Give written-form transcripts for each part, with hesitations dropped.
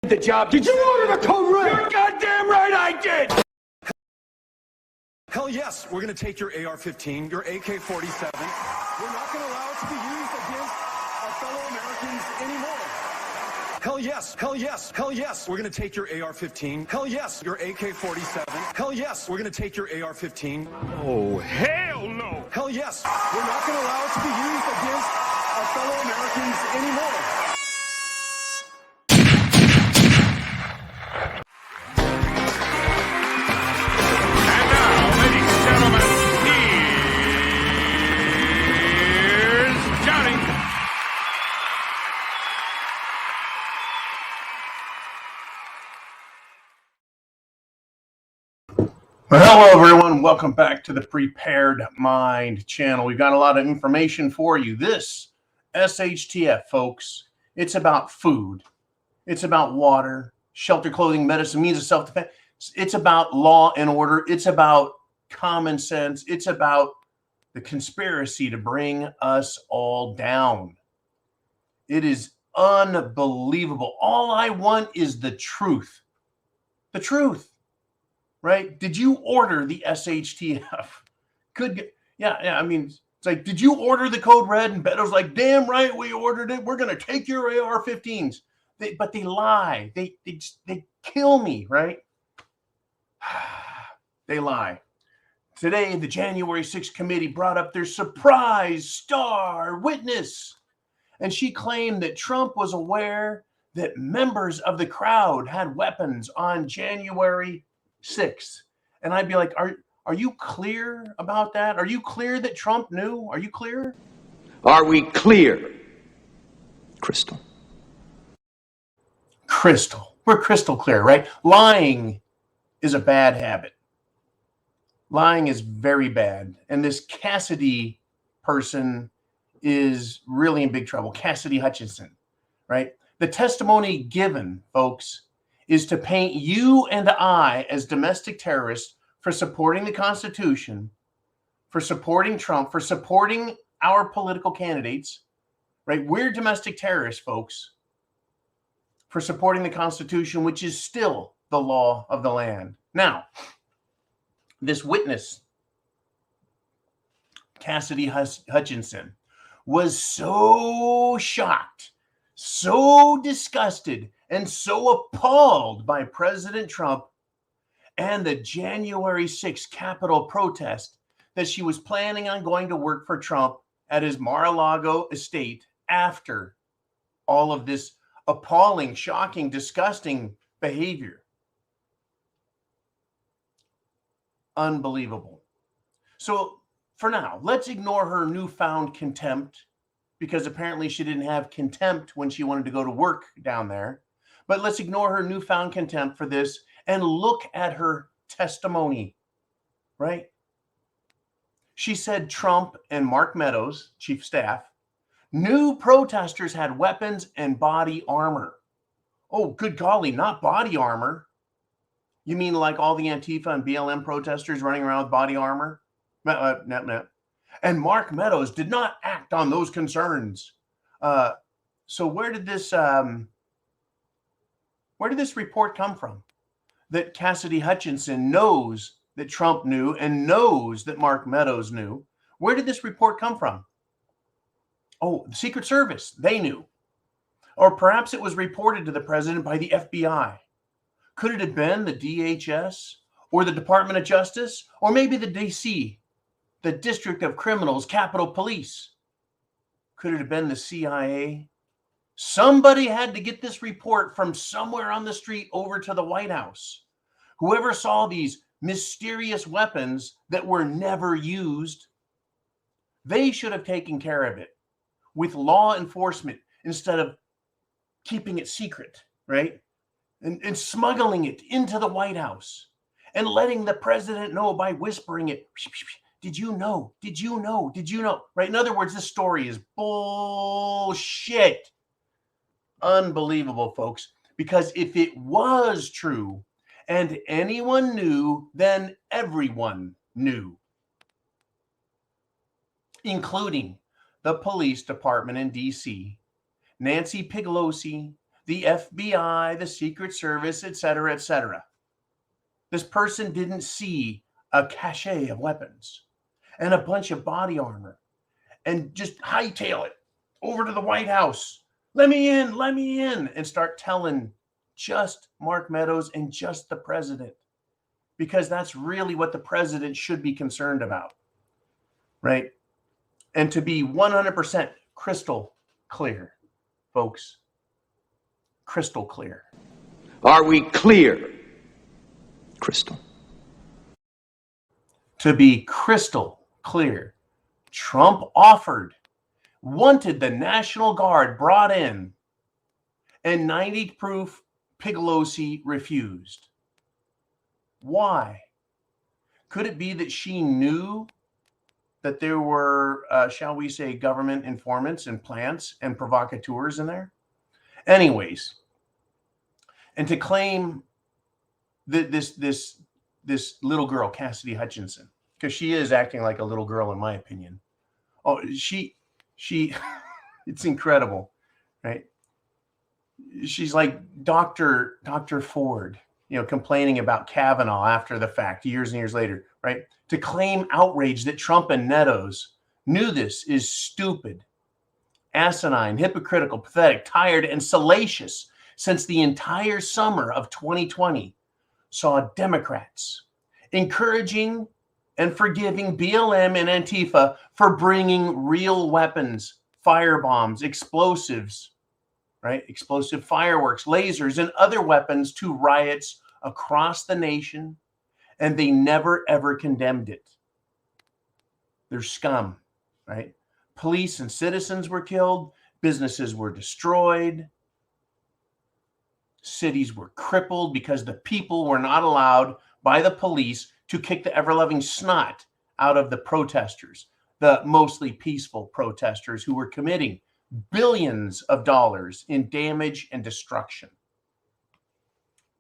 the job. Did you order the code red? You're goddamn right I did! Hell yes, we're going to take your AR-15, your AK-47. We're not going to allow it to be used against our fellow Americans anymore. Hell yes, hell yes, hell yes, we're going to take your AR-15. Hell yes, your AK-47. Hell yes, we're going to take your AR-15. Oh, hell no! Hell yes, we're not going to allow it to be used against our fellow Americans anymore. Well, hello, everyone. Welcome back to the Prepared Mind channel. We've got a lot of information for you. This SHTF, folks, it's about food. It's about water, shelter, clothing, medicine, means of self-defense. It's about law and order. It's about common sense. It's about the conspiracy to bring us all down. It is unbelievable. All I want is the truth. The truth. Right? Did you order the SHTF? Yeah. I mean, it's like, did you order the code red? And Beto's like, damn right, we ordered it. We're going to take your AR-15s. But they lie. They kill me, right? They lie. Today, the January 6th committee brought up their surprise star witness. And she claimed that Trump was aware that members of the crowd had weapons on January 6th. And I'd be like, are you clear about that? Are you clear that Trump knew? Are you clear? Are we clear? Crystal. We're crystal clear, right? Lying is a bad habit. Lying is very bad. And this Cassidy person is really in big trouble. Cassidy Hutchinson, right? The testimony given, folks, is to paint you and I as domestic terrorists for supporting the Constitution, for supporting Trump, for supporting our political candidates, right? We're domestic terrorists, folks, for supporting the Constitution, which is still the law of the land. Now, this witness, Cassidy Hutchinson, was so shocked, so disgusted, and so appalled by President Trump and the January 6th Capitol protest that she was planning on going to work for Trump at his Mar-a-Lago estate after all of this appalling, shocking, disgusting behavior. Unbelievable. So for now, let's ignore her newfound contempt, because apparently she didn't have contempt when she wanted to go to work down there. But let's ignore her newfound contempt for this and look at her testimony, right? She said Trump and Mark Meadows, chief of staff, knew protesters had weapons and body armor. Oh, good golly, not body armor. You mean like all the Antifa and BLM protesters running around with body armor? No. And Mark Meadows did not act on those concerns. So where did this report come from? That Cassidy Hutchinson knows that Trump knew and knows that Mark Meadows knew. Where did this report come from? Oh, the Secret Service, they knew. Or perhaps it was reported to the president by the FBI. Could it have been the DHS or the Department of Justice, or maybe the DC, the District of Criminals, Capitol Police? Could it have been the CIA? Somebody had to get this report from somewhere on the street over to the White House. Whoever saw these mysterious weapons that were never used, they should have taken care of it with law enforcement instead of keeping it secret, right? And smuggling it into the White House and letting the president know by whispering it. Did you know? Did you know? Did you know? Right? In other words, this story is bullshit. Unbelievable, folks. Because if it was true and anyone knew, then everyone knew, including the police department in DC, Nancy Pelosi, the FBI, the Secret Service, et cetera, et cetera. This person didn't see a cache of weapons and a bunch of body armor and just hightail it over to the White House. Let me in, and start telling just Mark Meadows and just the president, because that's really what the president should be concerned about, right? And to be 100% crystal clear, folks, crystal clear. Are we clear? Crystal. To be crystal clear, Trump wanted the National Guard brought in, and 90 proof Pelosi refused. Why? Could it be that she knew that there were, shall we say, government informants and plants and provocateurs in there? Anyways, and to claim that this little girl, Cassidy Hutchinson, because she is acting like a little girl, in my opinion. Oh, she, it's incredible, right? She's like Dr. Ford, complaining about Kavanaugh after the fact, years and years later, right? To claim outrage that Trump and Meadows knew this is stupid, asinine, hypocritical, pathetic, tired, and salacious, since the entire summer of 2020 saw Democrats encouraging and forgiving BLM and Antifa for bringing real weapons, firebombs, explosives, right? Explosive fireworks, lasers, and other weapons to riots across the nation, and they never, ever condemned it. They're scum, right? Police and citizens were killed. Businesses were destroyed. Cities were crippled because the people were not allowed by the police to kick the ever-loving snot out of the protesters, the mostly peaceful protesters who were committing billions of dollars in damage and destruction.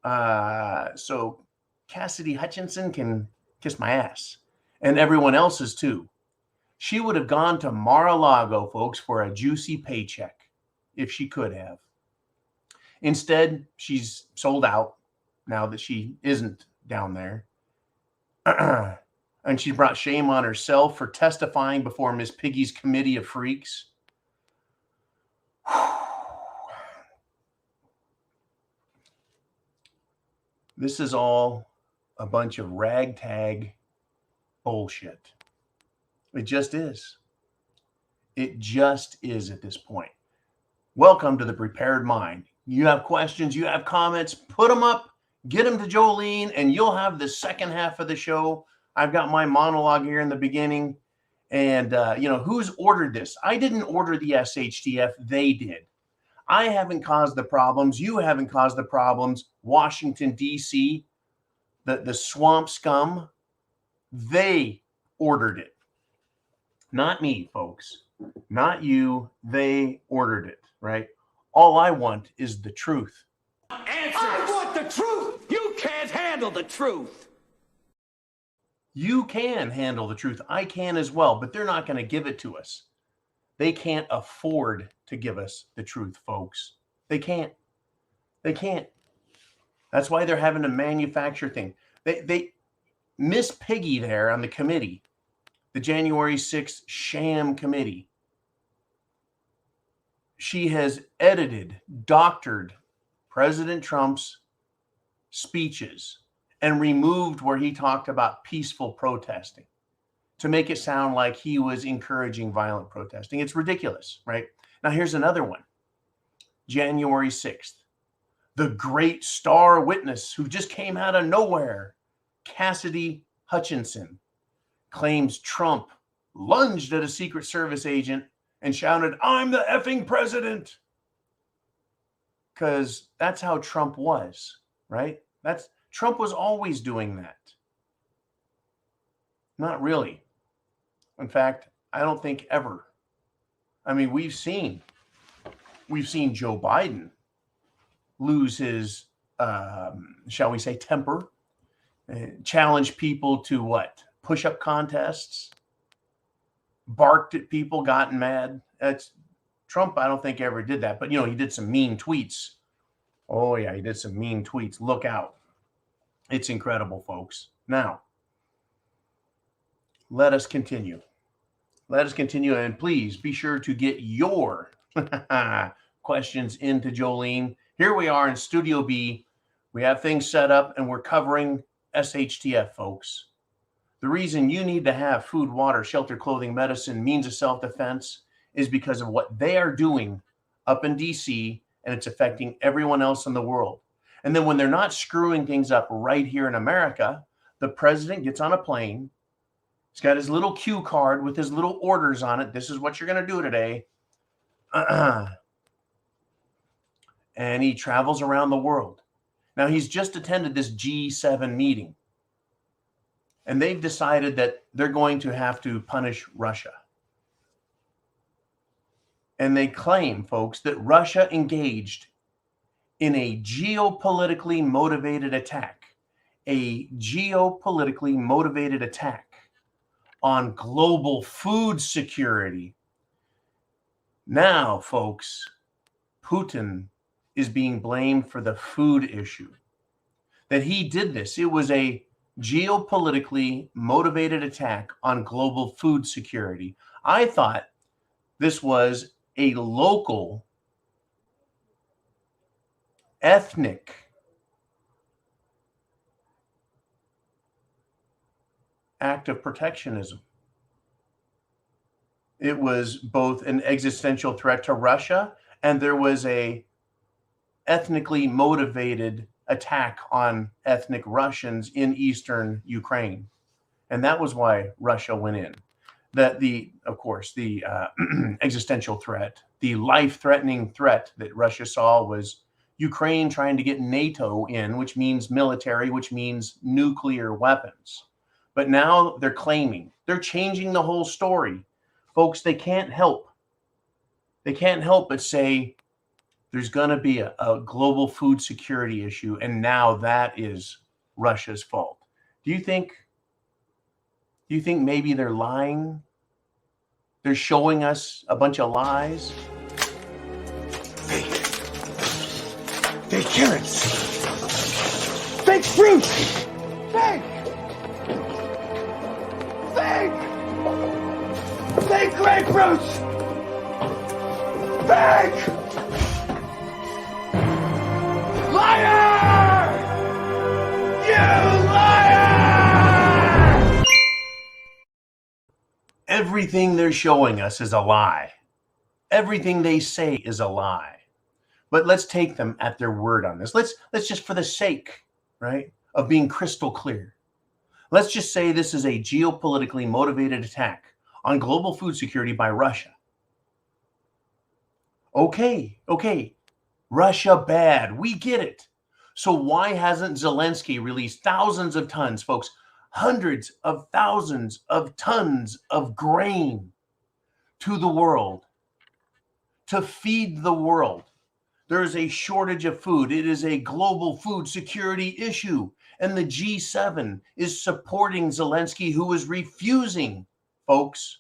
So Cassidy Hutchinson can kiss my ass, and everyone else's too. She would have gone to Mar-a-Lago, folks, for a juicy paycheck if she could have. Instead, she's sold out now that she isn't down there. And she brought shame on herself for testifying before Miss Piggy's committee of freaks. This is all a bunch of ragtag bullshit. It just is. It just is at this point. Welcome to the Prepared Mind. You have questions, you have comments, put them up, get them to Jolene, and you'll have the second half of the show. I've got my monologue here in the beginning. And, who's ordered this? I didn't order the SHTF. They did. I haven't caused the problems. You haven't caused the problems. Washington, D.C., the swamp scum, they ordered it. Not me, folks. Not you. They ordered it, right? All I want is the truth. Answers. I want the truth. You can't handle the truth. You can handle the truth. I can as well, but they're not going to give it to us. They can't afford to give us the truth, folks. They can't. They can't. That's why they're having to manufacture things. They Miss Piggy there on the committee, the January 6th sham committee, she has edited, doctored President Trump's speeches and removed where he talked about peaceful protesting to make it sound like he was encouraging violent protesting. It's ridiculous, right? Now, here's another one. January 6th, the great star witness who just came out of nowhere, Cassidy Hutchinson, claims Trump lunged at a Secret Service agent and shouted, "I'm the effing president." Because that's how Trump was, right? Trump was always doing that. Not really. In fact, I don't think ever. I mean, we've seen Joe Biden lose his, shall we say, temper, challenge people to what? Push-up contests, barked at people, gotten mad. Trump, I don't think ever did that, but he did some mean tweets Oh, yeah, he did some mean tweets. Look out. It's incredible, folks. Now, let us continue. Let us continue. And please be sure to get your questions into Jolene. Here we are in Studio B. We have things set up and we're covering SHTF, folks. The reason you need to have food, water, shelter, clothing, medicine, means of self-defense is because of what they are doing up in DC, and it's affecting everyone else in the world. And then when they're not screwing things up right here in America, the president gets on a plane. He's got his little cue card with his little orders on it. This is what you're going to do today. And he travels around the world. Now, he's just attended this G7 meeting. And they've decided that they're going to have to punish Russia. And they claim, folks, that Russia engaged in a geopolitically motivated attack. A geopolitically motivated attack on global food security. Now, folks, Putin is being blamed for the food issue. That he did this. It was a geopolitically motivated attack on global food security. I thought this was a local, ethnic act of protectionism. It was both an existential threat to Russia, and there was a ethnically motivated attack on ethnic Russians in eastern Ukraine. And that was why Russia went in. Of course, the existential threat, the life-threatening threat that Russia saw was Ukraine trying to get NATO in, which means military, which means nuclear weapons. But now they're claiming, they're changing the whole story. Folks, they can't help. They can't help but say there's going to be a global food security issue, and now that is Russia's fault. Do you think maybe they're lying? They're showing us a bunch of lies? Fake carrots. Fake fruit. Fake. Fake. Fake grapefruits. Fake. Liar! You liar! Everything they're showing us is a lie. Everything they say is a lie. But let's take them at their word on this. Let's just, for the sake, right, of being crystal clear, let's just say this is a geopolitically motivated attack on global food security by Russia. Okay. Russia bad. We get it. So why hasn't Zelensky released thousands of tons, folks, hundreds of thousands of tons of grain to the world to feed the world? There is a shortage of food. It is a global food security issue. And the G7 is supporting Zelensky, who is refusing, folks,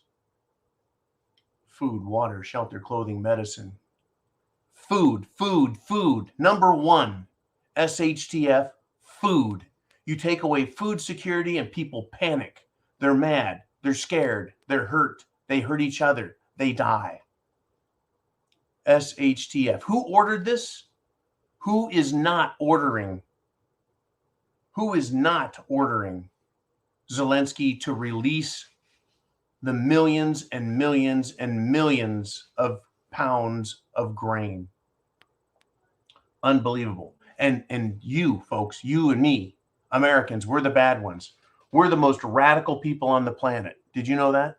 food, water, shelter, clothing, medicine. Food. Number one, SHTF, food. You take away food security and people panic. They're mad. They're scared. They're hurt. They hurt each other. They die. SHTF. Who ordered this? Who is not ordering Zelensky to release the millions and millions and millions of pounds of grain? Unbelievable. And you folks, you and me, Americans, we're the bad ones. We're the most radical people on the planet. Did you know that?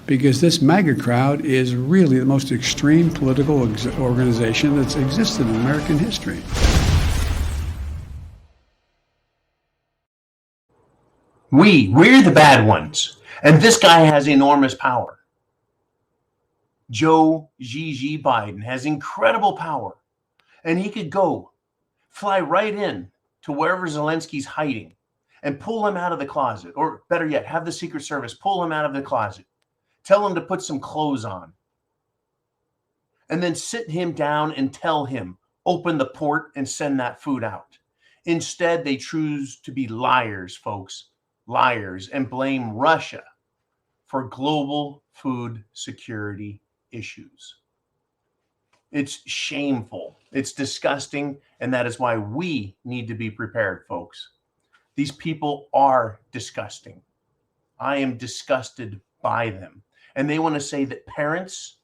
Because this MAGA crowd is really the most extreme political organization that's existed in American history. We're the bad ones. And this guy has enormous power. Joe Gigi Biden has incredible power. And he could fly right in to wherever Zelensky's hiding and pull him out of the closet. Or better yet, have the Secret Service pull him out of the closet. Tell him to put some clothes on. And then sit him down and tell him open the port and send that food out. Instead, they choose to be liars, folks, liars, and blame Russia for global food security issues. It's shameful. It's disgusting. And that is why we need to be prepared, folks. These people are disgusting. I am disgusted by them. And they want to say that parents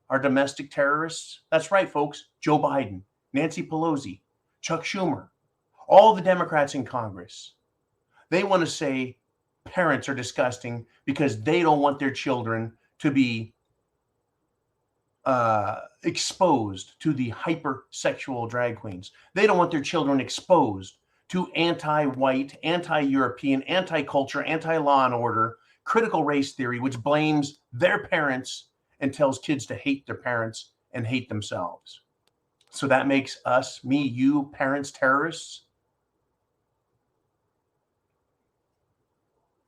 are domestic terrorists. That's right, folks. Joe Biden, Nancy Pelosi, Chuck Schumer, all the Democrats in Congress. They want to say parents are disgusting because they don't want their children to be exposed to the hypersexual drag queens. They don't want their children exposed to anti-white, anti-European, anti-culture, anti-law and order, critical race theory, which blames their parents and tells kids to hate their parents and hate themselves. So that makes us, me, you, parents, terrorists.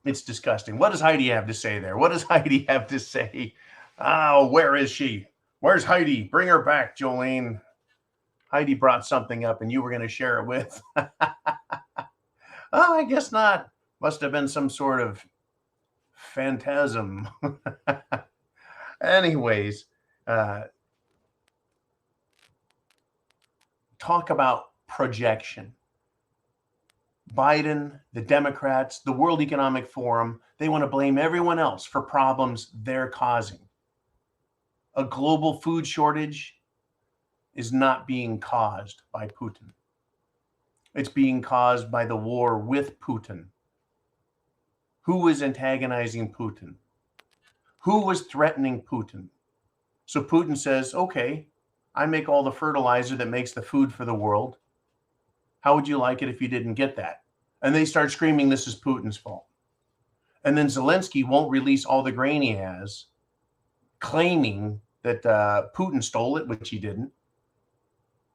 It's disgusting. What does Heidi have to say there? What does Heidi have to say? Oh, where is she? Where's Heidi? Bring her back, Jolene. Heidi brought something up and you were going to share it with. Oh, I guess not. Must have been some sort of phantasm. Anyways, talk about projection. Biden, the Democrats, the World Economic Forum, they want to blame everyone else for problems they're causing. A global food shortage is not being caused by Putin. It's being caused by the war with Putin. Who is antagonizing Putin? Who was threatening Putin? So Putin says, okay, I make all the fertilizer that makes the food for the world. How would you like it if you didn't get that? And they start screaming, this is Putin's fault. And then Zelensky won't release all the grain he has, claiming that Putin stole it, which he didn't,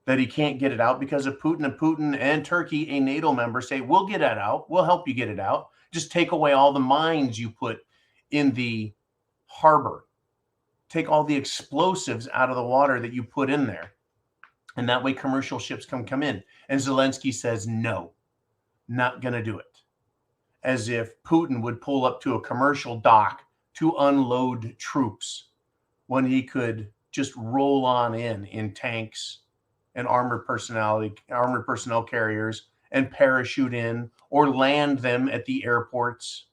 that he can't get it out because of Putin. And Putin and Turkey, a NATO member, say, we'll get it out. We'll help you get it out. Just take away all the mines you put in the harbor. Take all the explosives out of the water that you put in there. And that way commercial ships can come in. And Zelensky says, no, not going to do it. As if Putin would pull up to a commercial dock to unload troops when he could just roll on in tanks and armored personnel carriers and parachute in or land them at the airports.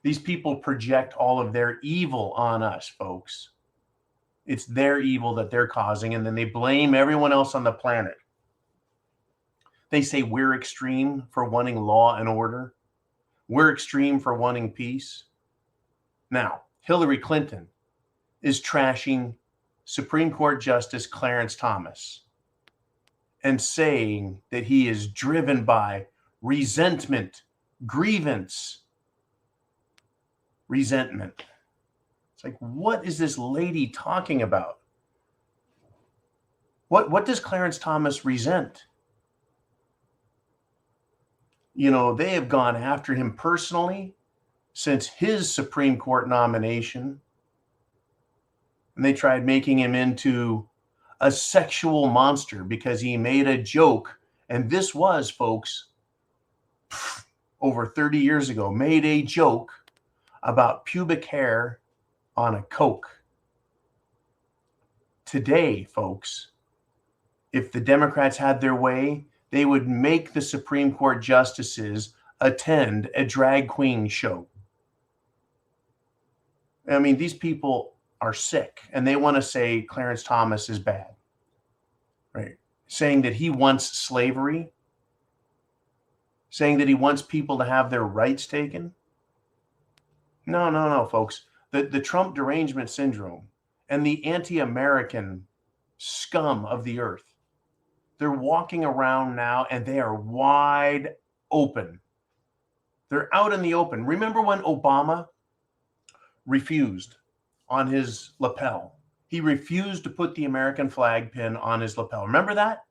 These people project all of their evil on us, folks. It's their evil that they're causing, and then they blame everyone else on the planet. They say we're extreme for wanting law and order. We're extreme for wanting peace. Now, Hillary Clinton is trashing Supreme Court Justice Clarence Thomas and saying that he is driven by resentment, grievance, resentment. It's like, what is this lady talking about? What does Clarence Thomas resent? You know, they have gone after him personally since his Supreme Court nomination. And they tried making him into a sexual monster because he made a joke. And this was, folks, over 30 years ago, made a joke about pubic hair on a Coke. Today, folks, if the Democrats had their way, they would make the Supreme Court justices attend a drag queen show. I mean, these people are sick, and they want to say Clarence Thomas is bad, right? Saying that he wants slavery, saying that he wants people to have their rights taken. No, folks. The Trump derangement syndrome and the anti-American scum of the earth, they're walking around now and they are wide open. They're out in the open. Remember when Obama refused on his lapel? He refused to put the American flag pin on his lapel. Remember that?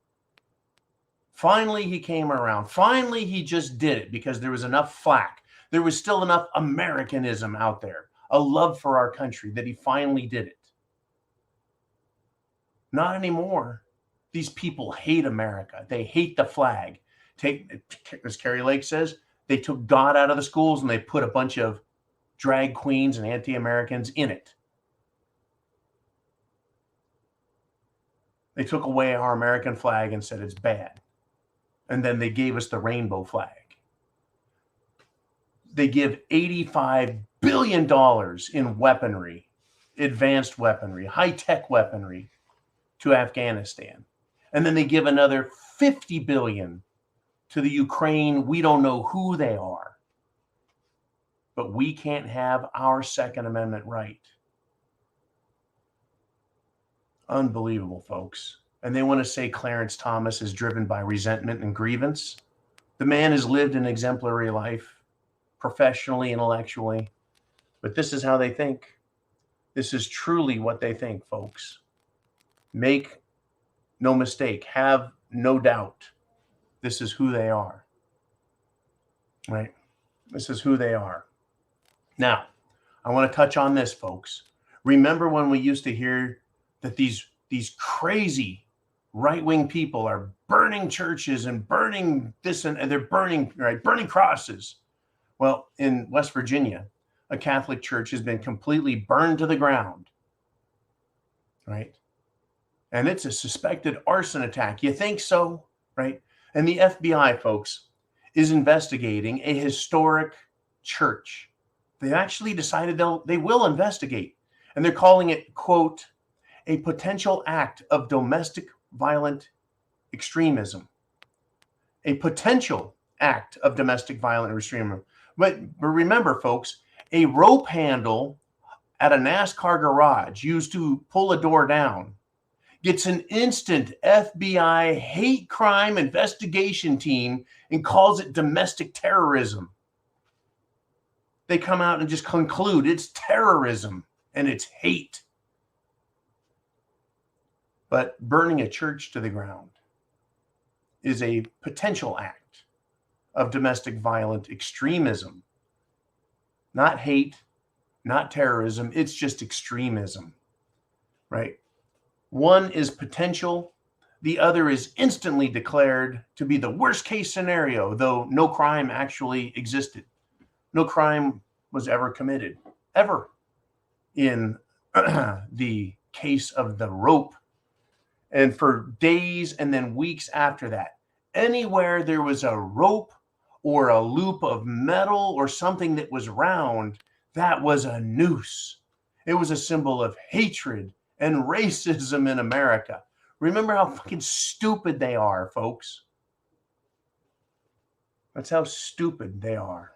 Finally, he came around. Finally, he just did it because there was enough flack. There was still enough Americanism out there, a love for our country, that he finally did it. Not anymore. These people hate America. They hate the flag. As Carrie Lake says, they took God out of the schools and they put a bunch of drag queens and anti-Americans in it. They took away our American flag and said it's bad. And then they gave us the rainbow flag. They give $85 billion in weaponry, advanced weaponry, high-tech weaponry to Afghanistan. And then they give another $50 billion to the Ukraine. We don't know who they are. But we can't have our Second Amendment right. Unbelievable, folks. And they want to say Clarence Thomas is driven by resentment and grievance. The man has lived an exemplary life, professionally, intellectually. But this is how they think. This is truly what they think, folks. Make no mistake. Have no doubt. This is who they are. Right? This is who they are. Now, I want to touch on this, folks. Remember when we used to hear that these crazy right-wing people are burning churches and burning this and they're burning crosses. Well, in West Virginia, a Catholic church has been completely burned to the ground, right? And it's a suspected arson attack. You think so, right? And the FBI, folks, is investigating a historic church. They actually decided they will investigate. And they're calling it, quote, a potential act of domestic violent extremism. A potential act of domestic violent extremism. But remember, folks, a rope handle at a NASCAR garage used to pull a door down gets an instant FBI hate crime investigation team and calls it domestic terrorism. They come out and just conclude it's terrorism and it's hate. But burning a church to the ground is a potential act of domestic violent extremism. Not hate, not terrorism. It's just extremism, right? One is potential. The other is instantly declared to be the worst case scenario, though no crime actually existed. No crime was ever committed, ever, in the case of the rope. And for days and then weeks after that, anywhere there was a rope or a loop of metal or something that was round, that was a noose. It was a symbol of hatred and racism in America. Remember how fucking stupid they are, folks. That's how stupid they are.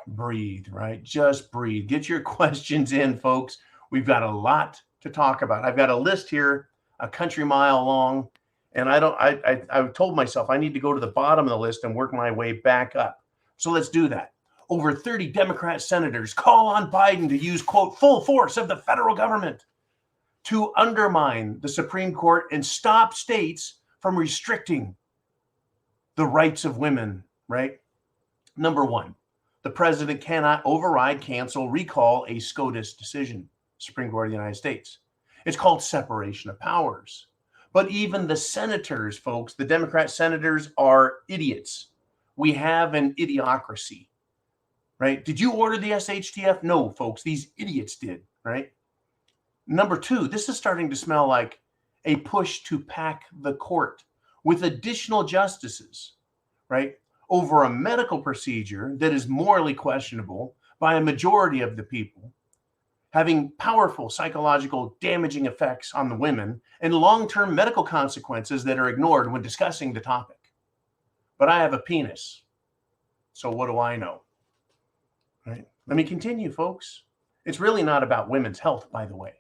Breathe, right? Just breathe. Get your questions in, folks. We've got a lot to talk about. I've got a list here, a country mile long, and I've told myself I need to go to the bottom of the list and work my way back up. So let's do that. Over 30 Democrat senators call on Biden to use, quote, full force of the federal government to undermine the Supreme Court and stop states from restricting the rights of women, right? Number one, the president cannot override, cancel, recall a SCOTUS decision, Supreme Court of the United States. It's called separation of powers. But even the senators, folks, the Democrat senators are idiots. We have an idiocracy, right? Did you order the SHTF? No, folks, these idiots did, right? Number two, this is starting to smell like a push to pack the court with additional justices, right? Over a medical procedure that is morally questionable by a majority of the people, having powerful psychological damaging effects on the women and long-term medical consequences that are ignored when discussing the topic. But I have a penis, so what do I know? Right? Let me continue, folks. It's really not about women's health, by the way.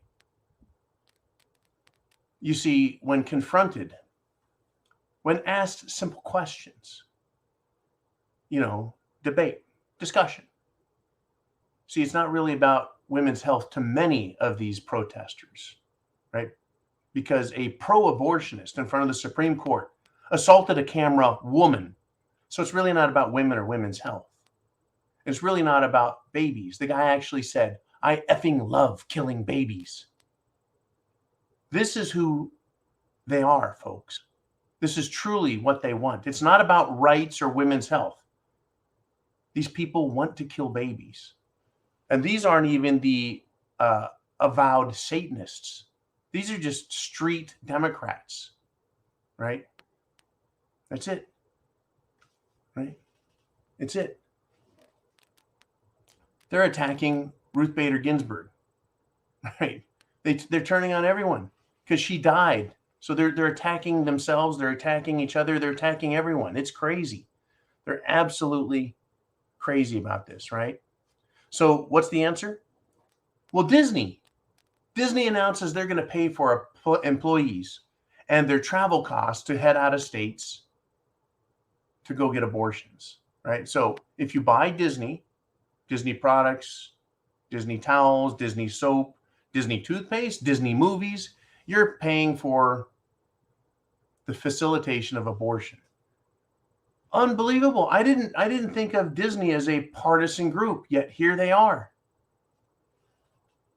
You see, when confronted, when asked simple questions, debate, discussion. See, it's not really about women's health to many of these protesters, right? Because a pro-abortionist in front of the Supreme Court assaulted a camera woman. So it's really not about women or women's health. It's really not about babies. The guy actually said, I effing love killing babies. This is who they are, folks. This is truly what they want. It's not about rights or women's health. These people want to kill babies. And these aren't even the avowed Satanists. These are just street Democrats, right? That's it, right? It's it. They're attacking Ruth Bader Ginsburg, right? They're turning on everyone because she died. So they're attacking themselves. They're attacking each other. They're attacking everyone. It's crazy. They're absolutely crazy about this, right? So what's the answer? Well, Disney announces they're going to pay for employees and their travel costs to head out of states to go get abortions, right? So if you buy Disney products, Disney towels, Disney soap, Disney toothpaste, Disney movies, you're paying for the facilitation of abortion. Unbelievable. I didn't think of Disney as a partisan group, yet here they are.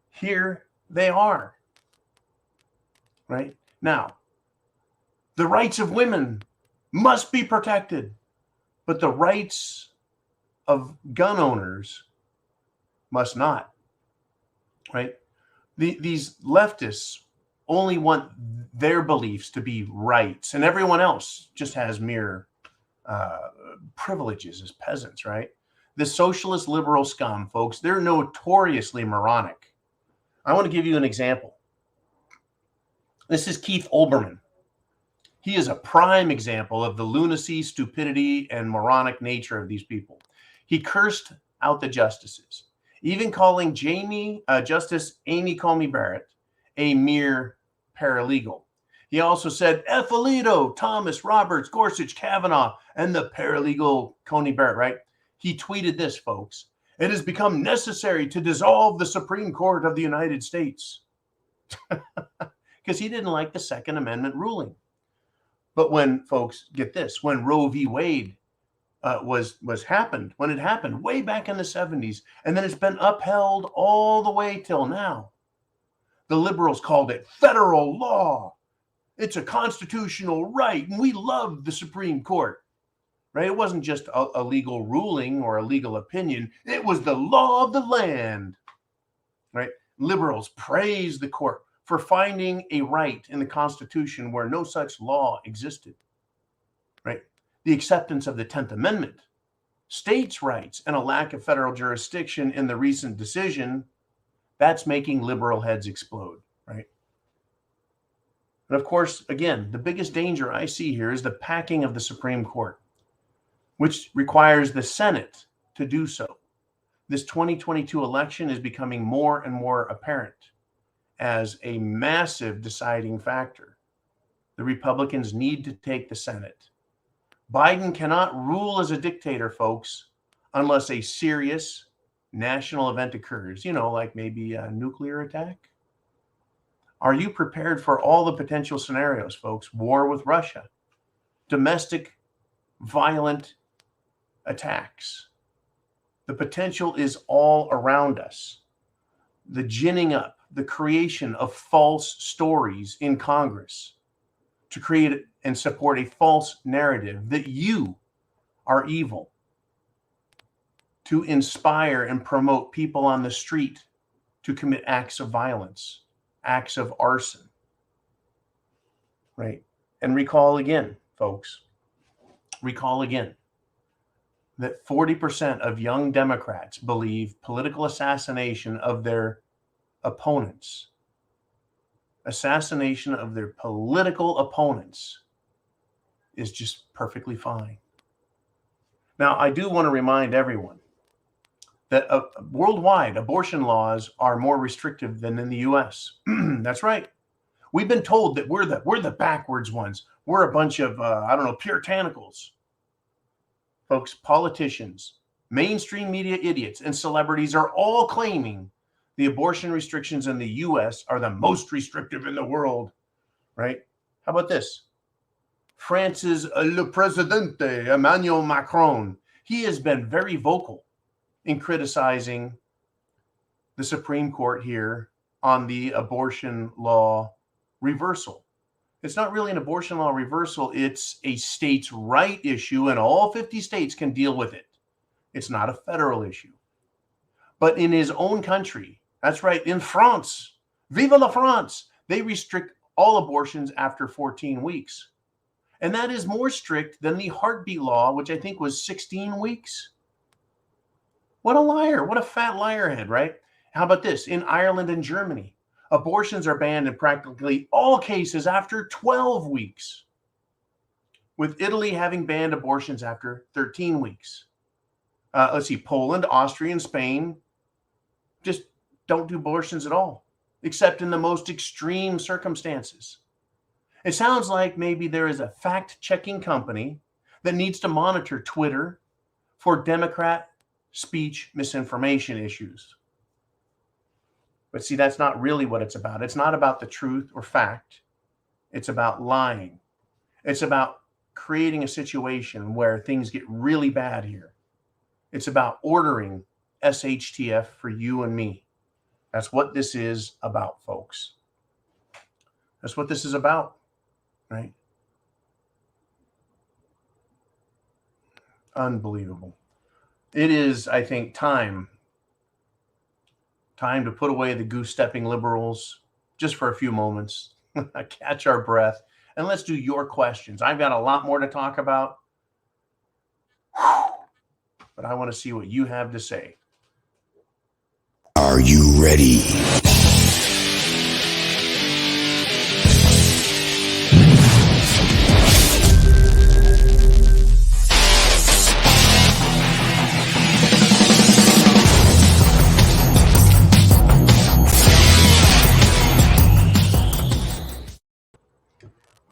Here they are. Right? Now, the rights of women must be protected, but the rights of gun owners must not. Right? These leftists only want their beliefs to be rights, and everyone else just has mere privileges as peasants, right? The socialist liberal scum, folks, they're notoriously moronic. I want to give you an example. This is Keith Olbermann. He is a prime example of the lunacy, stupidity, and moronic nature of these people. He cursed out the justices, even calling Justice Amy Coney Barrett a mere paralegal. He also said, F. Alito, Thomas, Roberts, Gorsuch, Kavanaugh, and the paralegal Coney Barrett, right? He tweeted this, folks. It has become necessary to dissolve the Supreme Court of the United States. Because he didn't like the Second Amendment ruling. But when, folks, get this, when Roe v. Wade when it happened way back in the 70s, and then it's been upheld all the way till now, the liberals called it federal law. It's a constitutional right, and we love the Supreme Court, right? It wasn't just a legal ruling or a legal opinion. It was the law of the land, right? Liberals praised the court for finding a right in the Constitution where no such law existed, right? The acceptance of the 10th Amendment, states' rights, and a lack of federal jurisdiction in the recent decision, that's making liberal heads explode, right? And of course, again, the biggest danger I see here is the packing of the Supreme Court, which requires the Senate to do so. This 2022 election is becoming more and more apparent as a massive deciding factor. The Republicans need to take the Senate. Biden cannot rule as a dictator, folks, unless a serious national event occurs, like maybe a nuclear attack. Are you prepared for all the potential scenarios, folks? War with Russia, domestic violent attacks. The potential is all around us. The ginning up, the creation of false stories in Congress to create and support a false narrative that you are evil, to inspire and promote people on the street to commit acts of violence, acts of arson, right? And recall again, folks, that 40% of young Democrats believe political assassination of their opponents, assassination of their political opponents, is just perfectly fine. Now, I do want to remind everyone that worldwide abortion laws are more restrictive than in the U.S. That's right. We've been told that we're the backwards ones. We're a bunch of puritanicals. Folks, politicians, mainstream media idiots, and celebrities are all claiming the abortion restrictions in the U.S. are the most restrictive in the world, right? How about this? France's Le Presidente, Emmanuel Macron, he has been very vocal in criticizing the Supreme Court here on the abortion law reversal. It's not really an abortion law reversal. It's a states' right issue, and all 50 states can deal with it. It's not a federal issue. But in his own country, that's right, in France, vive la France, they restrict all abortions after 14 weeks. And that is more strict than the heartbeat law, which I think was 16 weeks. What a liar. What a fat liar head, right? How about this? In Ireland and Germany, abortions are banned in practically all cases after 12 weeks, with Italy having banned abortions after 13 weeks. Let's see, Poland, Austria, and Spain just don't do abortions at all, except in the most extreme circumstances. It sounds like maybe there is a fact-checking company that needs to monitor Twitter for Democrat speech misinformation issues. But see, that's not really what it's about. It's not about the truth or fact. It's about lying. It's about creating a situation where things get really bad here. It's about ordering SHTF for you and me. That's what this is about, folks. That's what this is about, right? Unbelievable. It is, I think, time to put away the goose-stepping liberals just for a few moments, catch our breath, and let's do your questions. I've got a lot more to talk about, but I want to see what you have to say. Are you ready?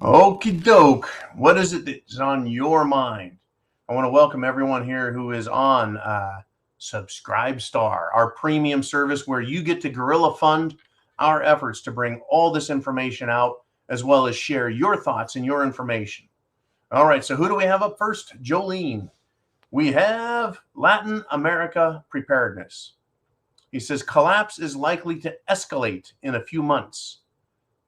Okie doke. What is it that's on your mind? I want to welcome everyone here who is on Subscribe Star, our premium service where you get to guerrilla fund our efforts to bring all this information out, as well as share your thoughts and your information. All right, so who do we have up first? Jolene. We have Latin America preparedness. He says, collapse is likely to escalate in a few months.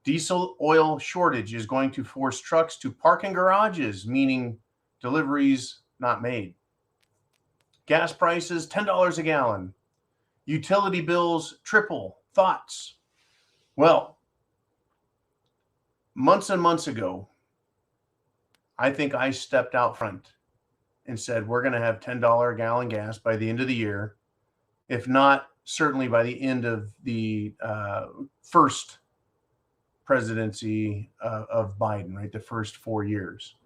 Diesel oil shortage is going to force trucks to park in garages, meaning deliveries not made. Gas prices, $10 a gallon. Utility bills triple. Thoughts? Well, months and months ago, I think I stepped out front and said, we're going to have $10 a gallon gas by the end of the year. If not, certainly by the end of the first presidency of Biden, right? The first 4 years.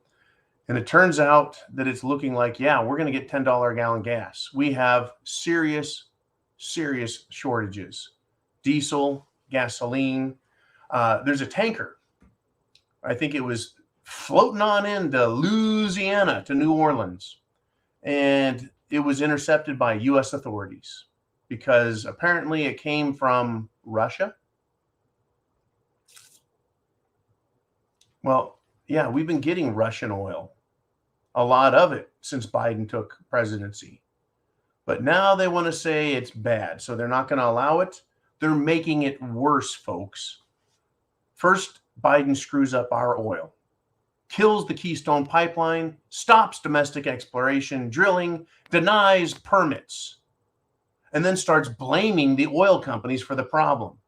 And it turns out that it's looking like, yeah, we're going to get $10 a gallon gas. We have serious shortages. Diesel, gasoline. There's a tanker. I think it was floating on into Louisiana to New Orleans. And it was intercepted by U.S. authorities because apparently it came from Russia. Well, yeah, we've been getting Russian oil, a lot of it since Biden took presidency. But now they want to say it's bad, so they're not going to allow it. They're making it worse, folks. First, Biden screws up our oil, kills the Keystone Pipeline, stops domestic exploration, drilling, denies permits, and then starts blaming the oil companies for the problem.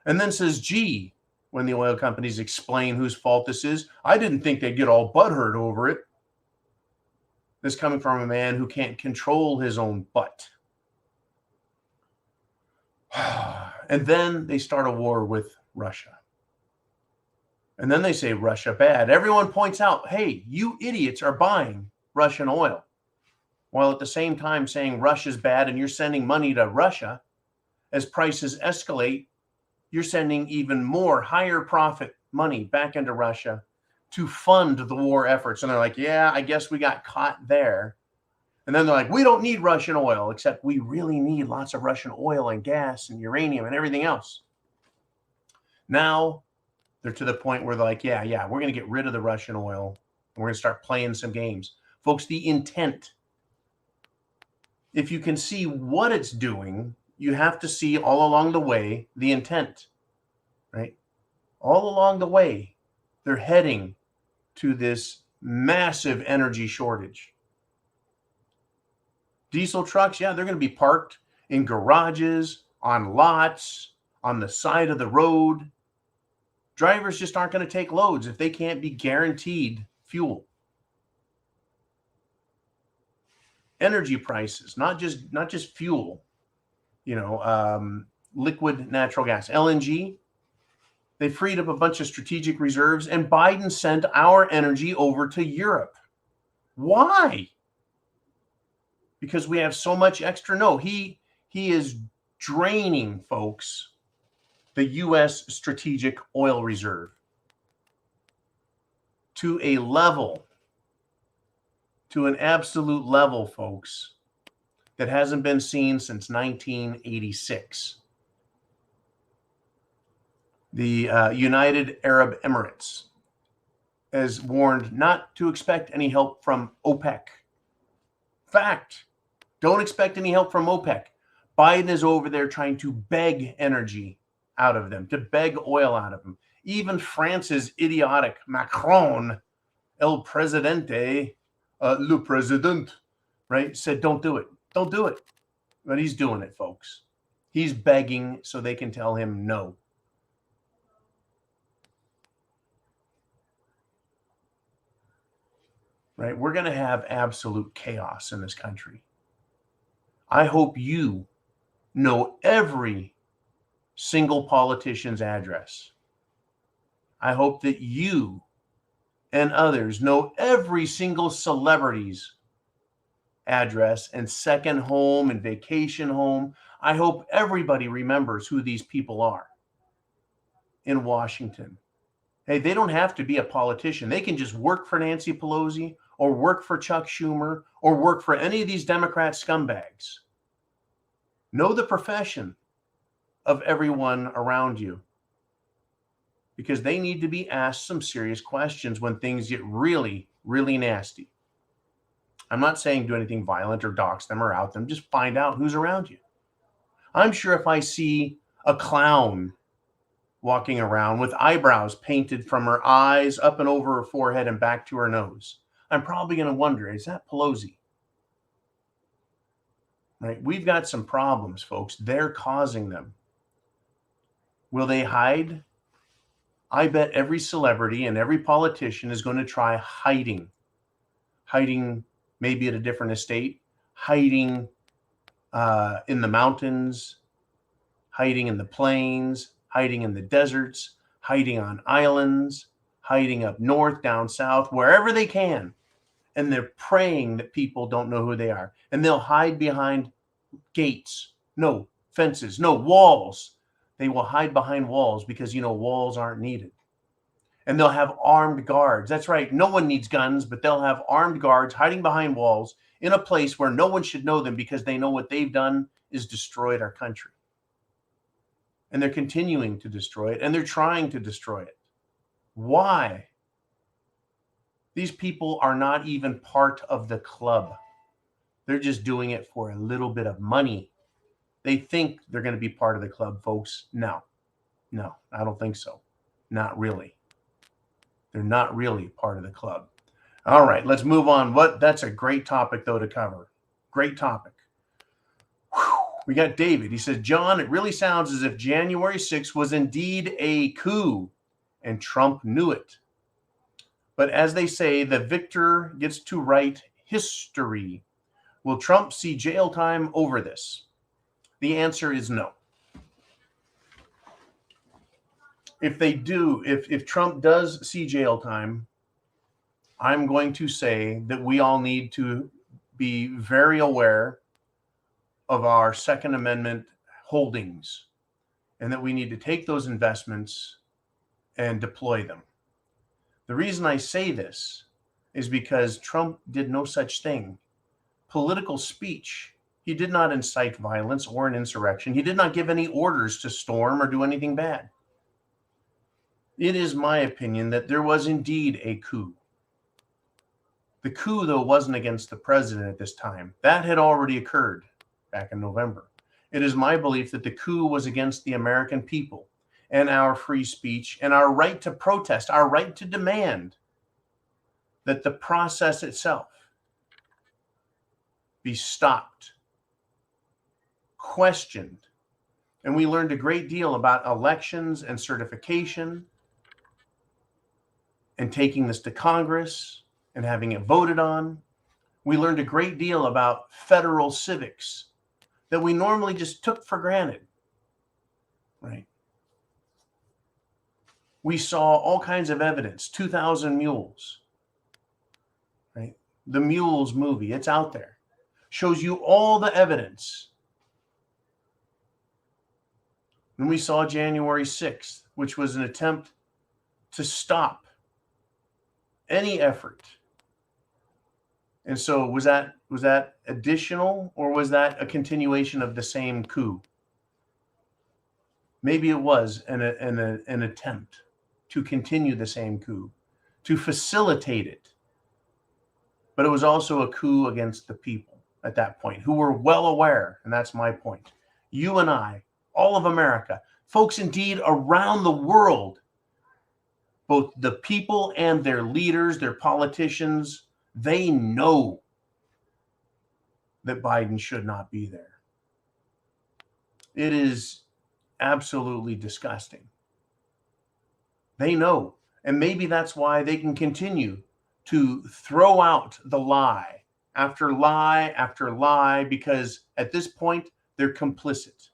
And then says, gee, when the oil companies explain whose fault this is, I didn't think they'd get all butthurt over it. This coming from a man who can't control his own butt. And then they start a war with Russia. And then they say Russia bad. Everyone points out, hey, you idiots are buying Russian oil. While at the same time saying Russia's bad and you're sending money to Russia. As prices escalate, you're sending even more higher profit money back into Russia to fund the war efforts. And they're like, yeah, I guess we got caught there. And then they're like, we don't need Russian oil, except we really need lots of Russian oil and gas and uranium and everything else. Now they're to the point where they're like, yeah, we're going to get rid of the Russian oil. And we're going to start playing some games. Folks, the intent, if you can see what it's doing, you have to see all along the way the intent, right? All along the way, they're heading to this massive energy shortage. Diesel trucks, yeah, they're going to be parked in garages, on lots, on the side of the road. Drivers just aren't going to take loads if they can't be guaranteed fuel. Energy prices, not just fuel, liquid natural gas, LNG. They freed up a bunch of strategic reserves, and Biden sent our energy over to Europe. Why? Because we have so much extra? No, he is draining, folks, the U.S. strategic oil reserve to a level, to an absolute level, folks, that hasn't been seen since 1986. The United Arab Emirates has warned not to expect any help from OPEC. Fact, don't expect any help from OPEC. Biden is over there trying to beg energy out of them, to beg oil out of them. Even France's idiotic Macron, El Presidente, Le President, right, said, don't do it. Don't do it. But he's doing it, folks. He's begging so they can tell him no. Right? We're going to have absolute chaos in this country. I hope you know every single politician's address. I hope that you and others know every single celebrity's address and second home and vacation home. I hope everybody remembers who these people are in Washington. Hey, they don't have to be a politician. They can just work for Nancy Pelosi or work for Chuck Schumer or work for any of these Democrat scumbags. Know the profession of everyone around you, because they need to be asked some serious questions when things get really, really nasty. I'm not saying do anything violent or dox them or out them. Just find out who's around you. I'm sure if I see a clown walking around with eyebrows painted from her eyes up and over her forehead and back to her nose, I'm probably going to wonder, is that Pelosi? Right? We've got some problems, folks. They're causing them. Will they hide? I bet every celebrity and every politician is going to try hiding maybe at a different estate, hiding in the mountains, hiding in the plains, hiding in the deserts, hiding on islands, hiding up north, down south, wherever they can. And they're praying that people don't know who they are. And they'll hide behind gates, no fences, no walls. They will hide behind walls because, walls aren't needed. And they'll have armed guards. That's right. No one needs guns, but they'll have armed guards hiding behind walls in a place where no one should know them, because they know what they've done is destroyed our country. And they're continuing to destroy it, and they're trying to destroy it. Why? These people are not even part of the club. They're just doing it for a little bit of money. They think they're going to be part of the club, folks. No, I don't think so. Not really. They're not really part of the club. All right, let's move on. That's a great topic, though, to cover. Great topic. Whew. We got David. He says, John, it really sounds as if January 6th was indeed a coup, and Trump knew it. But as they say, the victor gets to write history. Will Trump see jail time over this? The answer is no. If Trump does see jail time, I'm going to say that we all need to be very aware of our Second Amendment holdings, and that we need to take those investments and deploy them. The reason I say this is because Trump did no such thing. Political speech. He did not incite violence or an insurrection. He did not give any orders to storm or do anything bad. It is my opinion that there was indeed a coup. The coup, though, wasn't against the president at this time. That had already occurred back in November. It is my belief that the coup was against the American people and our free speech and our right to protest, our right to demand that the process itself be stopped, questioned. And we learned a great deal about elections and certification and taking this to Congress and having it voted on. We learned a great deal about federal civics that we normally just took for granted, right? We saw all kinds of evidence, 2,000 Mules, right? The Mules movie, it's out there, shows you all the evidence. And we saw January 6th, which was an attempt to stop any effort. And so was that additional, or was that a continuation of the same coup? Maybe it was an attempt to continue the same coup, to facilitate it. But it was also a coup against the people at that point, who were well aware, and that's my point. You and I, all of America, folks indeed around the world, both the people and their leaders, their politicians, they know that Biden should not be there. It is absolutely disgusting. They know. And maybe that's why they can continue to throw out the lie after lie after lie, because at this point, they're complicit.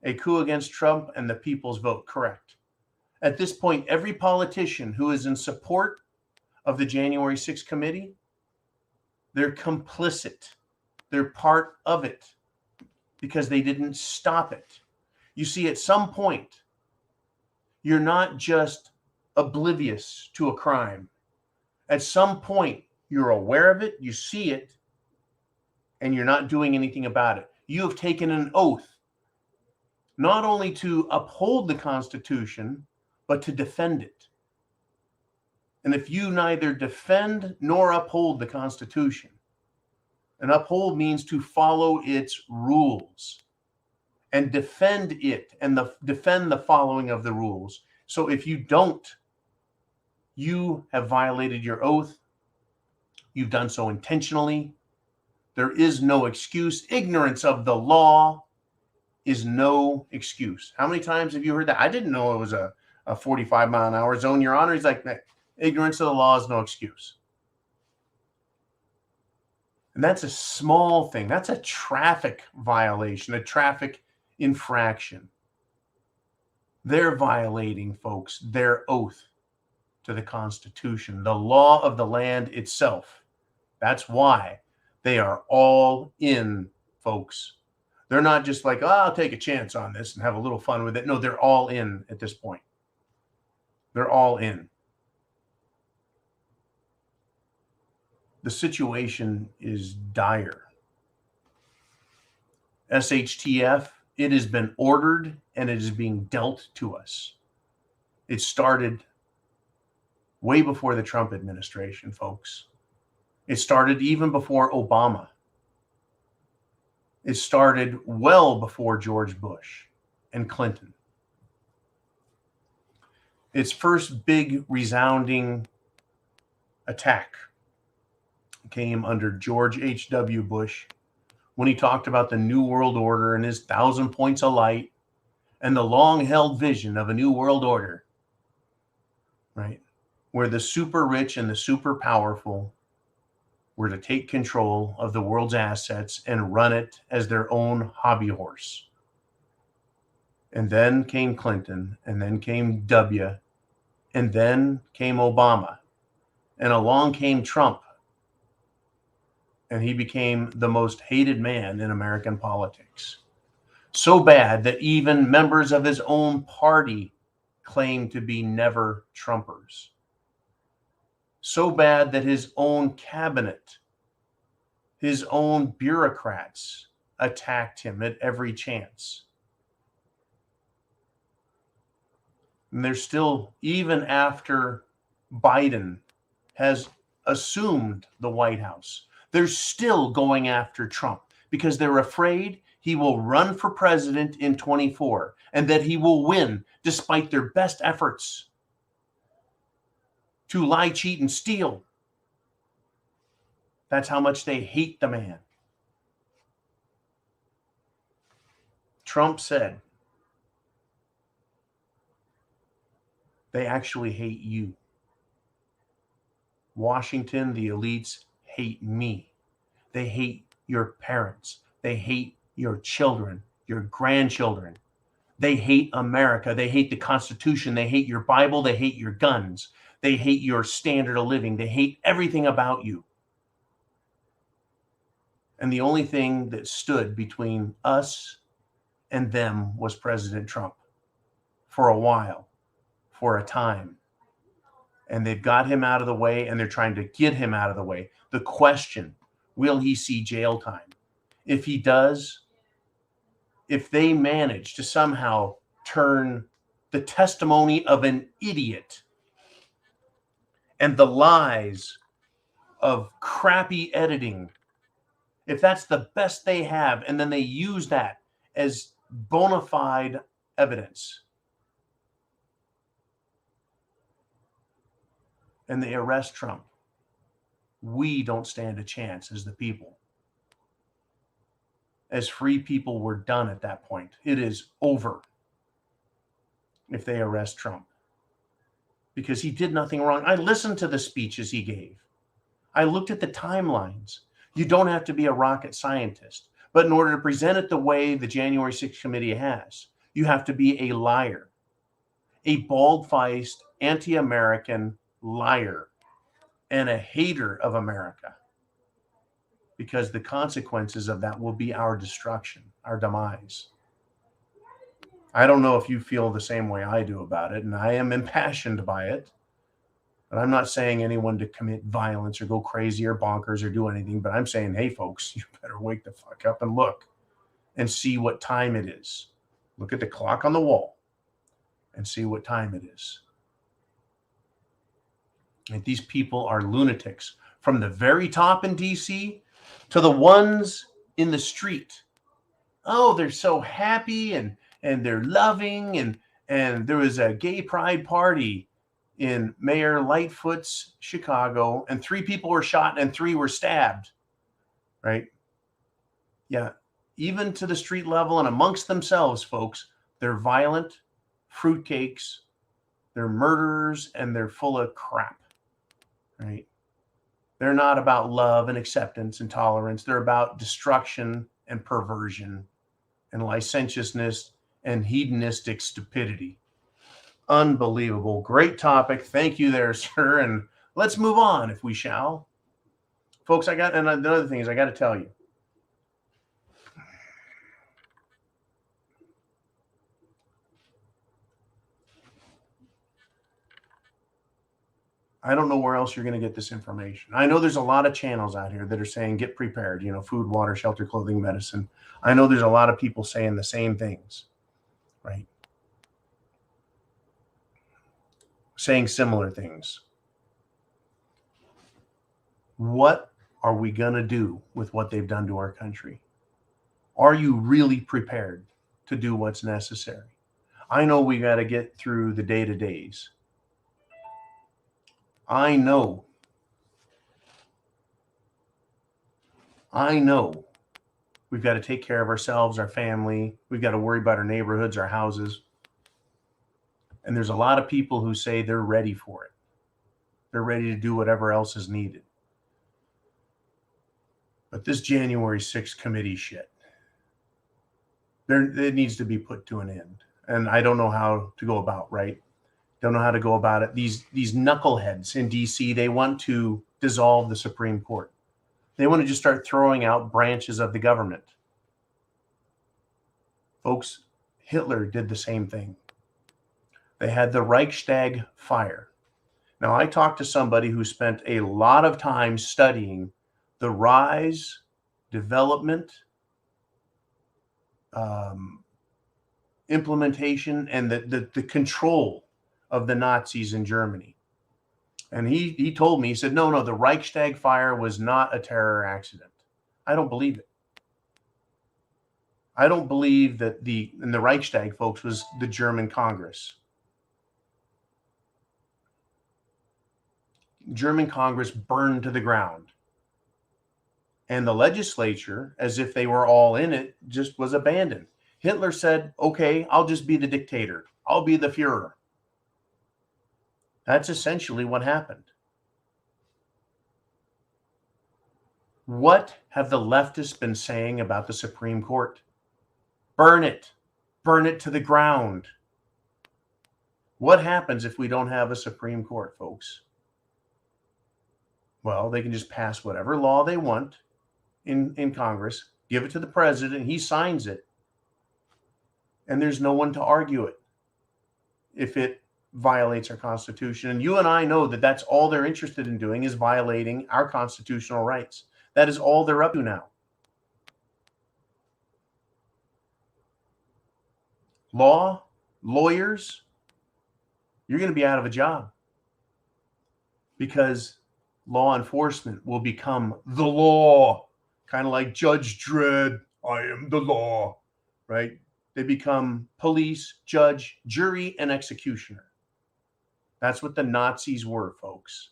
A coup against Trump and the people's vote, correct. At this point, every politician who is in support of the January 6th committee, they're complicit. They're part of it because they didn't stop it. You see, at some point, you're not just oblivious to a crime. At some point, you're aware of it, you see it, and you're not doing anything about it. You have taken an oath not only to uphold the Constitution, but to defend it. And if you neither defend nor uphold the Constitution, and uphold means to follow its rules, and defend it, and defend the following of the rules. So if you don't, you have violated your oath. You've done so intentionally. There is no excuse. Ignorance of the law is no excuse. How many times have you heard that? I didn't know it was a 45-mile-an-hour zone, Your Honor. He's like, ignorance of the law is no excuse. And that's a small thing. That's a traffic violation, a traffic infraction. They're violating, folks, their oath to the Constitution, the law of the land itself. That's why they are all in, folks. They're not just like, oh, I'll take a chance on this and have a little fun with it. No, they're all in at this point. They're all in. The situation is dire. SHTF, it has been ordered and it is being dealt to us. It started way before the Trump administration, folks. It started even before Obama. It started well before George Bush and Clinton. Its first big resounding attack came under George H.W. Bush when he talked about the New World Order and his 1,000 points of light and the long-held vision of a new world order, right? Where the super rich and the super powerful were to take control of the world's assets and run it as their own hobby horse. And then came Clinton, and then came W, and then came Obama, and along came Trump. And he became the most hated man in American politics. So bad that even members of his own party claimed to be never Trumpers. So bad that his own cabinet, his own bureaucrats attacked him at every chance. And they're still, even after Biden has assumed the White House, they're still going after Trump because they're afraid he will run for president in 24 and that he will win despite their best efforts to lie, cheat, and steal. That's how much they hate the man. Trump said, they actually hate you. Washington, the elites hate me. They hate your parents. They hate your children, your grandchildren. They hate America. They hate the Constitution. They hate your Bible. They hate your guns. They hate your standard of living. They hate everything about you. And the only thing that stood between us and them was President Trump for a while, for a time. And they've got him out of the way, and they're trying to get him out of the way. The question, will he see jail time? If he does, if they manage to somehow turn the testimony of an idiot and the lies of crappy editing, if that's the best they have, and then they use that as bona fide evidence, and they arrest Trump, we don't stand a chance as the people. As free people, we're done at that point. It is over if they arrest Trump, because he did nothing wrong. I listened to the speeches he gave. I looked at the timelines. You don't have to be a rocket scientist, but in order to present it the way the January 6th committee has, you have to be a liar, a bald-faced, anti-American liar, and a hater of America, because the consequences of that will be our destruction, our demise. I don't know if you feel the same way I do about it, and I am impassioned by it. But I'm not saying anyone to commit violence or go crazy or bonkers or do anything. But I'm saying, hey, folks, you better wake the fuck up and look and see what time it is. Look at the clock on the wall and see what time it is. And these people are lunatics, from the very top in D.C. to the ones in the street. Oh, they're so happy and they're loving. And there was a gay pride party in Mayor Lightfoot's Chicago, and 3 people were shot and 3 were stabbed, right? Yeah, even to the street level and amongst themselves, folks, they're violent fruitcakes, they're murderers, and they're full of crap, right? They're not about love and acceptance and tolerance. They're about destruction and perversion and licentiousness and hedonistic stupidity. Unbelievable. Great topic. Thank you there, sir. And let's move on, if we shall. Folks, and another thing is I got to tell you. I don't know where else you're going to get this information. I know there's a lot of channels out here that are saying get prepared, food, water, shelter, clothing, medicine. I know there's a lot of people saying the same things, right? Saying similar things. What are we going to do with what they've done to our country? Are you really prepared to do what's necessary? I know we got to get through the day-to-days. I know we've got to take care of ourselves, our family. We've got to worry about our neighborhoods, our houses. And there's a lot of people who say they're ready for it. They're ready to do whatever else is needed. But this January 6th committee shit, it needs to be put to an end. And I don't know how to go about, right? Don't know how to go about it. These knuckleheads in D.C., they want to dissolve the Supreme Court. They want to just start throwing out branches of the government. Folks, Hitler did the same thing. They had the Reichstag fire. Now, I talked to somebody who spent a lot of time studying the rise, development, implementation, and the control of the Nazis in Germany. And he told me, he said, no, the Reichstag fire was not a terror accident. I don't believe it. I don't believe that the Reichstag, folks, was the German Congress. German Congress burned to the ground. And the legislature, as if they were all in it, just was abandoned. Hitler said, okay, I'll just be the dictator. I'll be the Führer. That's essentially what happened. What have the leftists been saying about the Supreme Court? Burn it. Burn it to the ground. What happens if we don't have a Supreme Court, folks? Well, they can just pass whatever law they want in Congress, give it to the president, he signs it, and there's no one to argue it if it violates our Constitution. And you and I know that that's all they're interested in doing, is violating our constitutional rights. That is all they're up to now. Lawyers, you're going to be out of a job, because law enforcement will become the law, kind of like Judge Dredd. I am the law, right? They become police, judge, jury, and executioner. That's what the Nazis were, folks.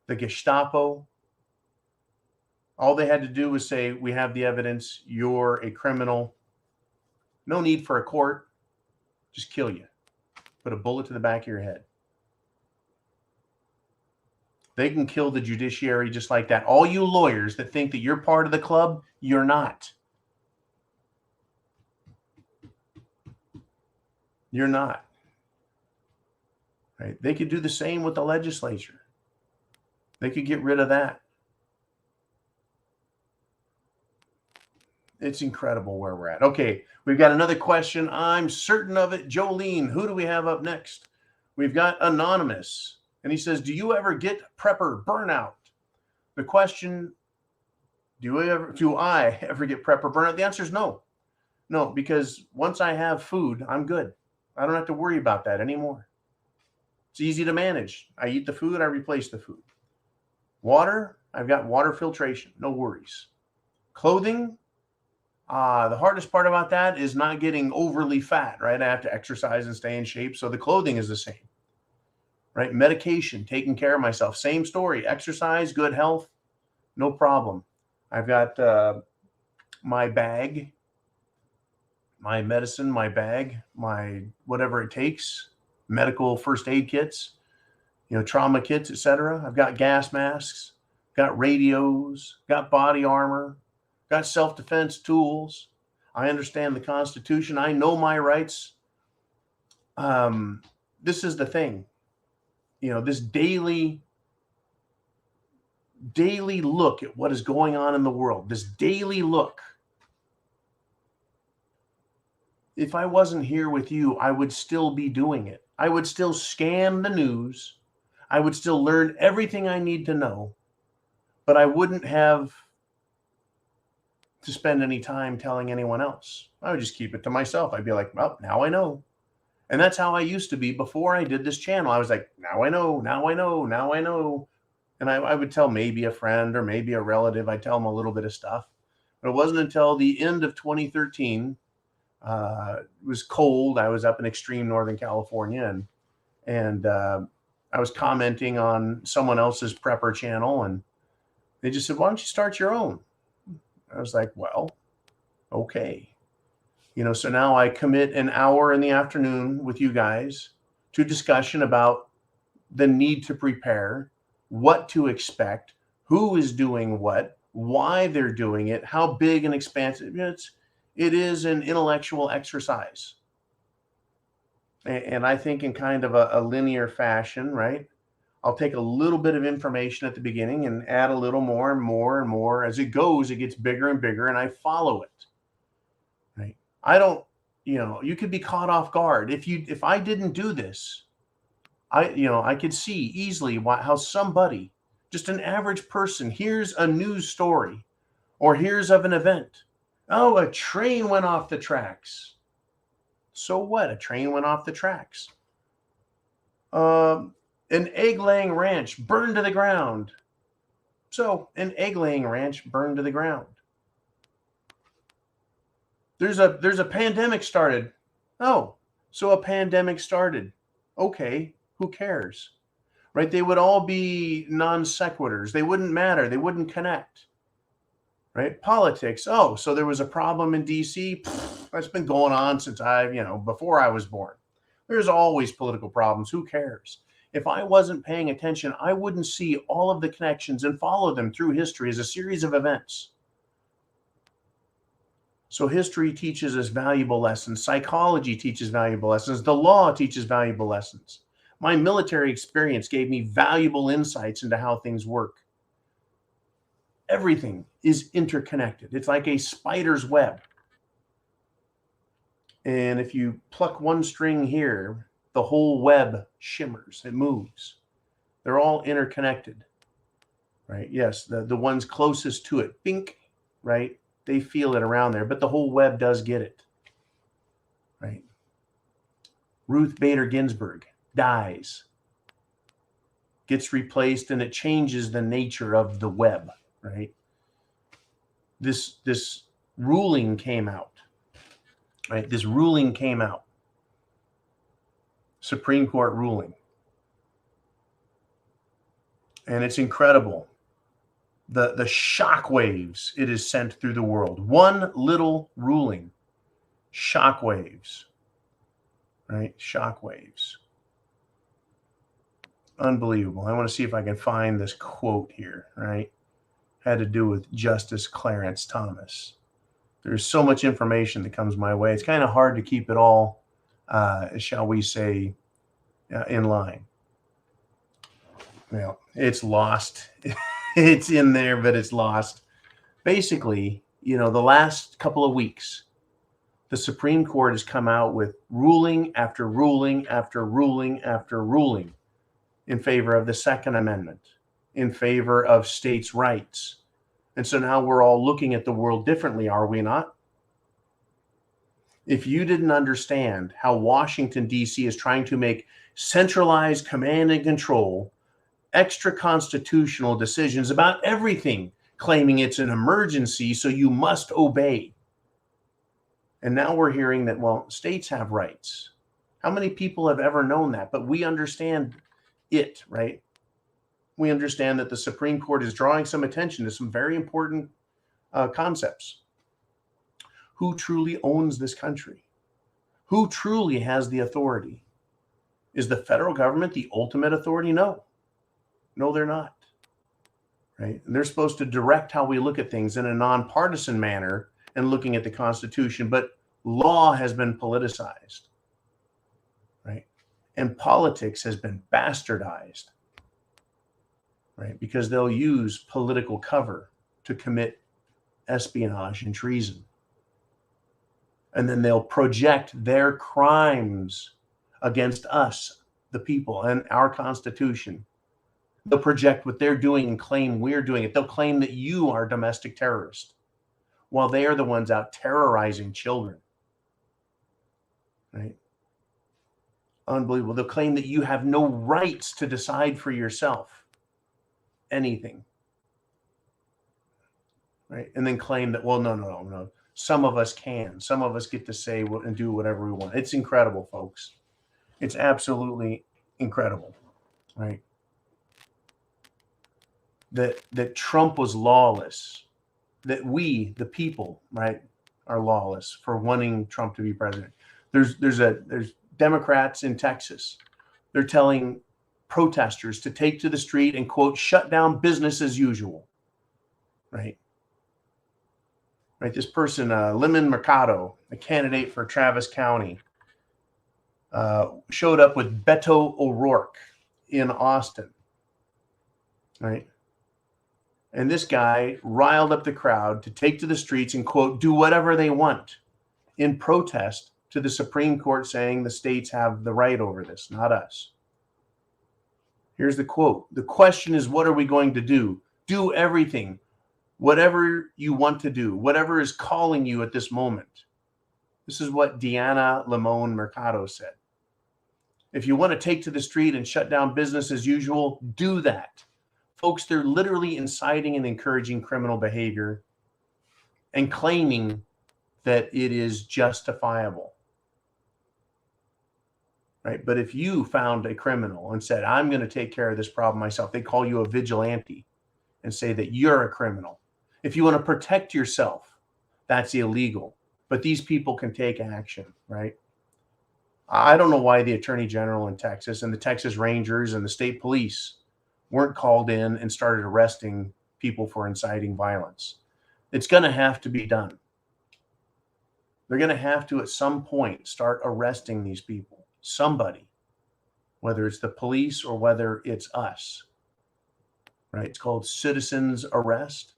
The Gestapo, all they had to do was say, we have the evidence, you're a criminal. No need for a court. Just kill you. Put a bullet to the back of your head. They can kill the judiciary just like that. All you lawyers that think that you're part of the club, you're not. You're not. Right? They could do the same with the legislature. They could get rid of that. It's incredible where we're at. Okay, we've got another question. I'm certain of it. Jolene, who do we have up next? We've got Anonymous. And he says, do you ever get prepper burnout? The question, do I ever get prepper burnout? The answer is no. No, because once I have food, I'm good. I don't have to worry about that anymore. It's easy to manage. I eat the food, I replace the food. Water, I've got water filtration, no worries. Clothing, the hardest part about that is not getting overly fat, right? I have to exercise and stay in shape, so the clothing is the same. Right? Medication, taking care of myself. Same story. Exercise, good health, no problem. I've got my bag, my medicine, my bag, my whatever it takes, medical first aid kits, trauma kits, etc. I've got gas masks, got radios, got body armor, got self-defense tools. I understand the Constitution. I know my rights. This is the thing. This daily look at what is going on in the world, this daily look. If I wasn't here with you, I would still be doing it. I would still scan the news. I would still learn everything I need to know, but I wouldn't have to spend any time telling anyone else. I would just keep it to myself. I'd be like, well, now I know. And that's how I used to be before I did this channel. I was like, now I know, now I know, now I know. And I would tell maybe a friend or maybe a relative. I'd tell them a little bit of stuff. But it wasn't until the end of 2013, it was cold. I was up in extreme Northern California, and I was commenting on someone else's prepper channel, and they just said, why don't you start your own? I was like, well, okay. So now I commit an hour in the afternoon with you guys to discussion about the need to prepare, what to expect, who is doing what, why they're doing it, how big and expansive. It is an intellectual exercise. And I think in kind of a linear fashion, right? I'll take a little bit of information at the beginning and add a little more and more and more. As it goes, it gets bigger and bigger, and I follow it. Right? I don't, you could be caught off guard. If I didn't do this, I could see easily how somebody, just an average person, hears a news story or hears of an event. Oh, a train went off the tracks. So what? A train went off the tracks. An egg-laying ranch burned to the ground. So an egg-laying ranch burned to the ground. There's a pandemic started. Oh, so a pandemic started. Okay, who cares? Right? They would all be non sequiturs. They wouldn't matter. They wouldn't connect. Right? Politics. Oh, so there was a problem in DC. That's been going on since before I was born. There's always political problems. Who cares? If I wasn't paying attention, I wouldn't see all of the connections and follow them through history as a series of events. So history teaches us valuable lessons. Psychology teaches valuable lessons. The law teaches valuable lessons. My military experience gave me valuable insights into how things work. Everything is interconnected. It's like a spider's web. And if you pluck one string here, the whole web shimmers, it moves. They're all interconnected, right? Yes, the ones closest to it, bink, right? They feel it around there, but the whole web does get it, right? Ruth Bader Ginsburg dies, gets replaced, and it changes the nature of the web, right? This ruling came out, right? This ruling came out. Supreme Court ruling. And it's incredible. The shockwaves it is sent through the world. One little ruling. Shockwaves. Right? Shockwaves. Unbelievable. I want to see if I can find this quote here, right? Had to do with Justice Clarence Thomas. There's so much information that comes my way. It's kind of hard to keep it all, shall we say, in line. Well, it's lost. It's in there, but it's lost. Basically, the last couple of weeks, the Supreme Court has come out with ruling after ruling after ruling after ruling in favor of the Second Amendment, in favor of states' rights. And so now we're all looking at the world differently, are we not? If you didn't understand how Washington, D.C. is trying to make centralized command and control, extra constitutional decisions about everything, claiming it's an emergency, so you must obey. And now we're hearing that, well, states have rights. How many people have ever known that? But we understand it, right? We understand that the Supreme Court is drawing some attention to some very important concepts. Who truly owns this country? Who truly has the authority? Is the federal government the ultimate authority? No. No, they're not. Right? And they're supposed to direct how we look at things in a nonpartisan manner and looking at the Constitution, but law has been politicized, right? And politics has been bastardized, right? Because they'll use political cover to commit espionage and treason. And then they'll project their crimes against us, the people, and our Constitution. They'll project what they're doing and claim we're doing it. They'll claim that you are a domestic terrorist while they are the ones out terrorizing children. Right? Unbelievable. They'll claim that you have no rights to decide for yourself anything. Right? And then claim that, well, no. Some of us can. Some of us get to say and do whatever we want. It's incredible, folks. It's absolutely incredible. Right? That Trump was lawless, that we, the people, right, are lawless for wanting Trump to be president. There's Democrats in Texas. They're telling protesters to take to the street and, quote, shut down business as usual. Right? Right. This person, Lemon Mercado, a candidate for Travis County, showed up with Beto O'Rourke in Austin. Right. And this guy riled up the crowd to take to the streets and, quote, do whatever they want in protest to the Supreme Court saying the states have the right over this, not us. Here's the quote. The question is, what are we going to do? Do everything, whatever you want to do, whatever is calling you at this moment. This is what Diana Limon Mercado said. If you want to take to the street and shut down business as usual, do that. Folks, they're literally inciting and encouraging criminal behavior and claiming that it is justifiable. Right? But if you found a criminal and said, I'm going to take care of this problem myself, they call you a vigilante and say that you're a criminal. If you want to protect yourself, that's illegal. But these people can take action, right? I don't know why the Attorney General in Texas and the Texas Rangers and the state police weren't called in and started arresting people for inciting violence. It's going to have to be done. They're going to have to, at some point, start arresting these people. Somebody, whether it's the police or whether it's us, right? It's called citizens arrest.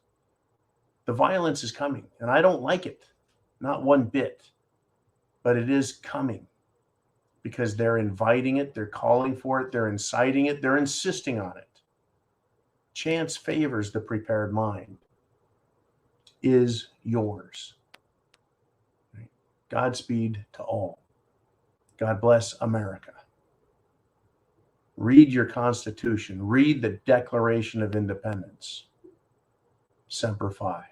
The violence is coming, and I don't like it, not one bit, but it is coming because they're inviting it, they're calling for it, they're inciting it, they're insisting on it. Chance favors the prepared mind. Is yours. Right? Godspeed to all. God bless America. Read your Constitution. Read the Declaration of Independence. Semper Fi.